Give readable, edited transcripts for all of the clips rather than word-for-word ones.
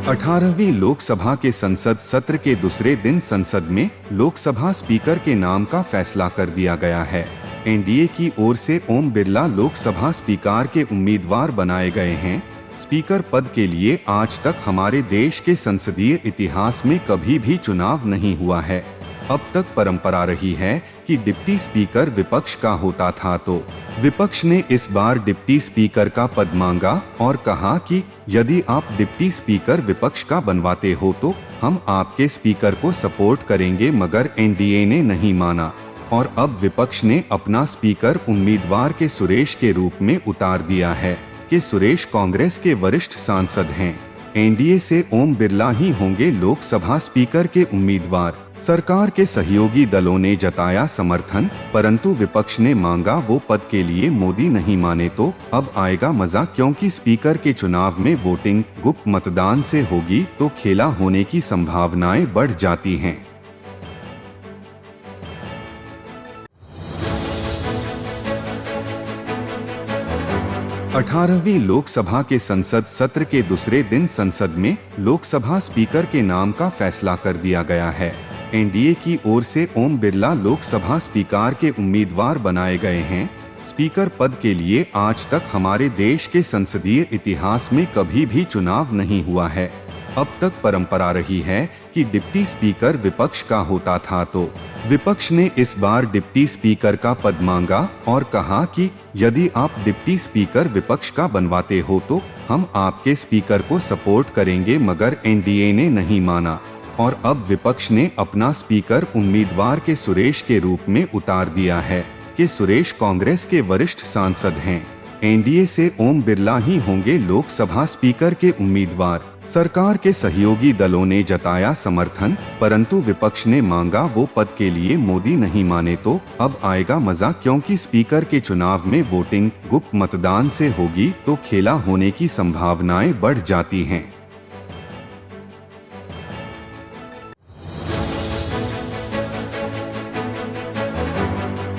18वीं लोकसभा के संसद सत्र के दूसरे दिन संसद में लोकसभा स्पीकर के नाम का फैसला कर दिया गया है। एनडीए की ओर से ओम बिरला लोकसभा स्पीकर के उम्मीदवार बनाए गए हैं। स्पीकर पद के लिए आज तक हमारे देश के संसदीय इतिहास में कभी भी चुनाव नहीं हुआ है। अब तक परंपरा रही है कि डिप्टी स्पीकर विपक्ष का होता था, तो विपक्ष ने इस बार डिप्टी स्पीकर का पद मांगा और कहा कि यदि आप डिप्टी स्पीकर विपक्ष का बनवाते हो तो हम आपके स्पीकर को सपोर्ट करेंगे, मगर एनडीए ने नहीं माना और अब विपक्ष ने अपना स्पीकर उम्मीदवार के सुरेश के रूप में उतार दिया है कि सुरेश कांग्रेस के वरिष्ठ सांसद हैं। एनडीए से ओम बिरला ही होंगे लोकसभा स्पीकर के उम्मीदवार। सरकार के सहयोगी दलों ने जताया समर्थन, परंतु विपक्ष ने मांगा वो पद के लिए मोदी नहीं माने तो अब आएगा मजा, क्योंकि स्पीकर के चुनाव में वोटिंग गुप्त मतदान से होगी तो खेला होने की संभावनाएं बढ़ जाती हैं। अठारहवीं लोकसभा के संसद सत्र के दूसरे दिन संसद में लोकसभा स्पीकर के नाम का फैसला कर दिया गया है। एनडीए की ओर से ओम बिरला लोकसभा स्पीकर के उम्मीदवार बनाए गए हैं। स्पीकर पद के लिए आज तक हमारे देश के संसदीय इतिहास में कभी भी चुनाव नहीं हुआ है। अब तक परंपरा रही है कि डिप्टी स्पीकर विपक्ष का होता था, तो विपक्ष ने इस बार डिप्टी स्पीकर का पद मांगा और कहा कि यदि आप डिप्टी स्पीकर विपक्ष का बनवाते हो तो हम आपके स्पीकर को सपोर्ट करेंगे, मगर एनडीए ने नहीं माना और अब विपक्ष ने अपना स्पीकर उम्मीदवार के सुरेश के रूप में उतार दिया है कि सुरेश कांग्रेस के वरिष्ठ सांसद हैं। एनडीए से ओम बिरला ही होंगे लोकसभा स्पीकर के उम्मीदवार। सरकार के सहयोगी दलों ने जताया समर्थन, परंतु विपक्ष ने मांगा वो पद के लिए मोदी नहीं माने तो अब आएगा मजा, क्योंकि स्पीकर के चुनाव में वोटिंग गुप्त मतदान से होगी तो खेला होने की संभावनाएं बढ़ जाती हैं।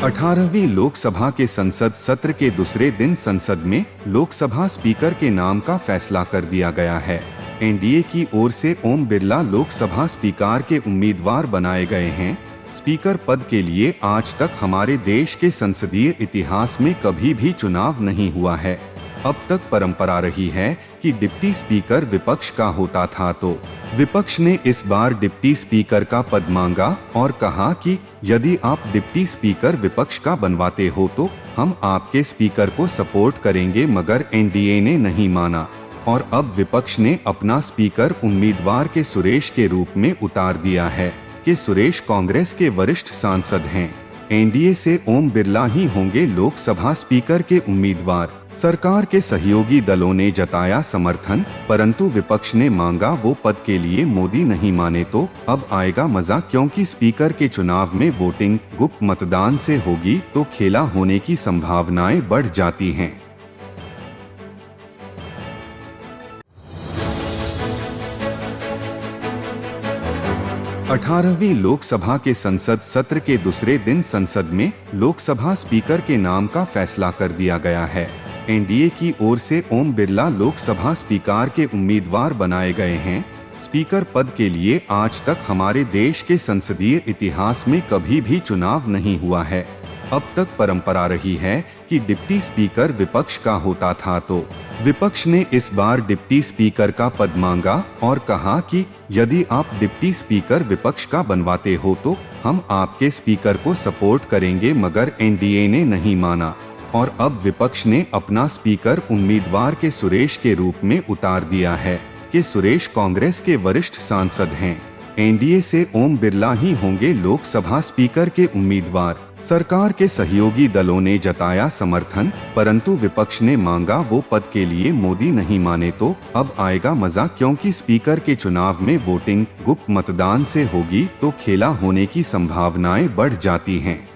अठारहवीं लोकसभा के संसद सत्र के दूसरे दिन संसद में लोकसभा स्पीकर के नाम का फैसला कर दिया गया है। एनडीए की ओर से ओम बिरला लोकसभा स्पीकर के उम्मीदवार बनाए गए हैं। स्पीकर पद के लिए आज तक हमारे देश के संसदीय इतिहास में कभी भी चुनाव नहीं हुआ है। अब तक परंपरा रही है कि डिप्टी स्पीकर विपक्ष का होता था, तो विपक्ष ने इस बार डिप्टी स्पीकर का पद मांगा और कहा कि यदि आप डिप्टी स्पीकर विपक्ष का बनवाते हो तो हम आपके स्पीकर को सपोर्ट करेंगे, मगर एनडीए ने नहीं माना और अब विपक्ष ने अपना स्पीकर उम्मीदवार के सुरेश के रूप में उतार दिया है कि सुरेश कांग्रेस के वरिष्ठ सांसद हैं। एनडीए से ओम बिरला ही होंगे लोकसभा स्पीकर के उम्मीदवार। सरकार के सहयोगी दलों ने जताया समर्थन, परंतु विपक्ष ने मांगा वो पद के लिए मोदी नहीं माने तो अब आएगा मजा, क्योंकि स्पीकर के चुनाव में वोटिंग गुप्त मतदान से होगी तो खेला होने की संभावनाएं बढ़ जाती हैं। अठारहवीं लोकसभा के संसद सत्र के दूसरे दिन संसद में लोकसभा स्पीकर के नाम का फैसला कर दिया गया है। एनडीए की ओर से ओम बिरला लोकसभा स्पीकर के उम्मीदवार बनाए गए हैं। स्पीकर पद के लिए आज तक हमारे देश के संसदीय इतिहास में कभी भी चुनाव नहीं हुआ है। अब तक परंपरा रही है कि डिप्टी स्पीकर विपक्ष का होता था, तो विपक्ष ने इस बार डिप्टी स्पीकर का पद मांगा और कहा कि यदि आप डिप्टी स्पीकर विपक्ष का बनवाते हो तो हम आपके स्पीकर को सपोर्ट करेंगे, मगर एनडीए ने नहीं माना और अब विपक्ष ने अपना स्पीकर उम्मीदवार के सुरेश के रूप में उतार दिया है कि सुरेश कांग्रेस के वरिष्ठ सांसद हैं। एनडीए से ओम बिरला ही होंगे लोकसभा स्पीकर के उम्मीदवार। सरकार के सहयोगी दलों ने जताया समर्थन, परंतु विपक्ष ने मांगा वो पद के लिए मोदी नहीं माने तो अब आएगा मजा, क्योंकि स्पीकर के चुनाव में वोटिंग गुप्त मतदान से होगी तो खेला होने की संभावनाएं बढ़ जाती हैं।